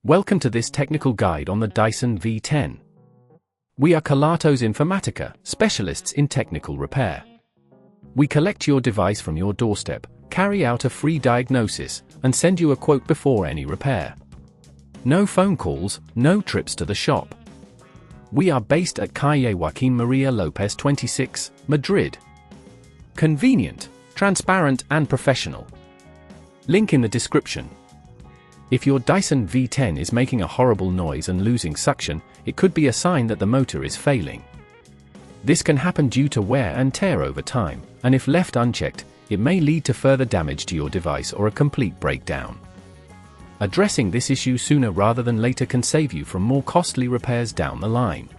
Welcome to this technical guide on the Dyson V10. We are Kelatos Informatica, specialists in technical repair. We collect your device from your doorstep, carry out a free diagnosis, and send you a quote before any repair. No phone calls, no trips to the shop. We are based at Calle Joaquín María López 26, Madrid. Convenient, transparent and professional. Link in the description. If your Dyson V10 is making a horrible noise and losing suction, it could be a sign that the motor is failing. This can happen due to wear and tear over time, and if left unchecked, it may lead to further damage to your device or a complete breakdown. Addressing this issue sooner rather than later can save you from more costly repairs down the line.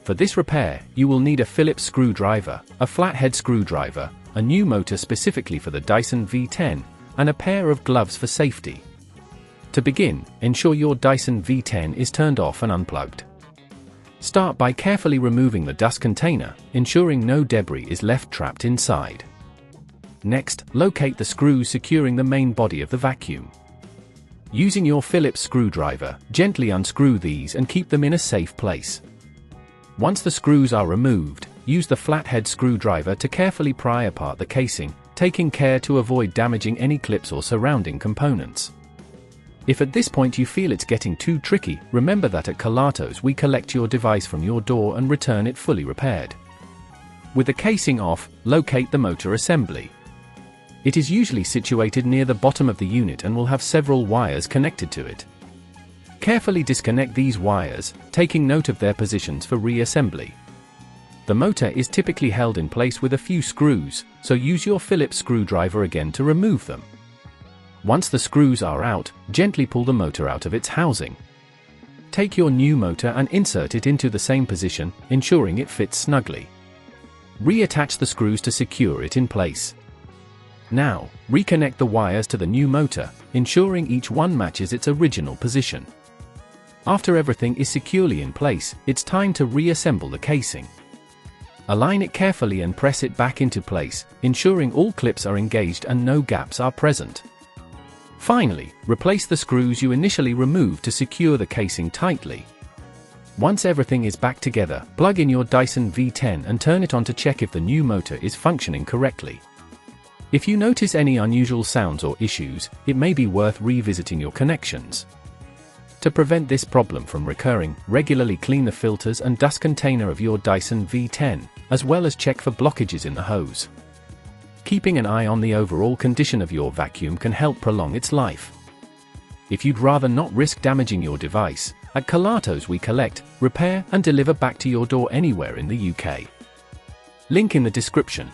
For this repair, you will need a Phillips screwdriver, a flathead screwdriver, a new motor specifically for the Dyson V10, and a pair of gloves for safety. To begin, ensure your Dyson V10 is turned off and unplugged. Start by carefully removing the dust container, ensuring no debris is left trapped inside. Next, locate the screws securing the main body of the vacuum. Using your Phillips screwdriver, gently unscrew these and keep them in a safe place. Once the screws are removed, use the flathead screwdriver to carefully pry apart the casing, taking care to avoid damaging any clips or surrounding components. If at this point you feel it's getting too tricky, remember that at Kelatos we collect your device from your door and return it fully repaired. With the casing off, locate the motor assembly. It is usually situated near the bottom of the unit and will have several wires connected to it. Carefully disconnect these wires, taking note of their positions for reassembly. The motor is typically held in place with a few screws, so use your Phillips screwdriver again to remove them. Once the screws are out, gently pull the motor out of its housing. Take your new motor and insert it into the same position, ensuring it fits snugly. Reattach the screws to secure it in place. Now, reconnect the wires to the new motor, ensuring each one matches its original position. After everything is securely in place, it's time to reassemble the casing. Align it carefully and press it back into place, ensuring all clips are engaged and no gaps are present. Finally, replace the screws you initially removed to secure the casing tightly. Once everything is back together, plug in your Dyson V10 and turn it on to check if the new motor is functioning correctly. If you notice any unusual sounds or issues, it may be worth revisiting your connections. To prevent this problem from recurring, regularly clean the filters and dust container of your Dyson V10, as well as check for blockages in the hose. Keeping an eye on the overall condition of your vacuum can help prolong its life. If you'd rather not risk damaging your device, at Kelatos we collect, repair and deliver back to your door anywhere in the UK. Link in the description.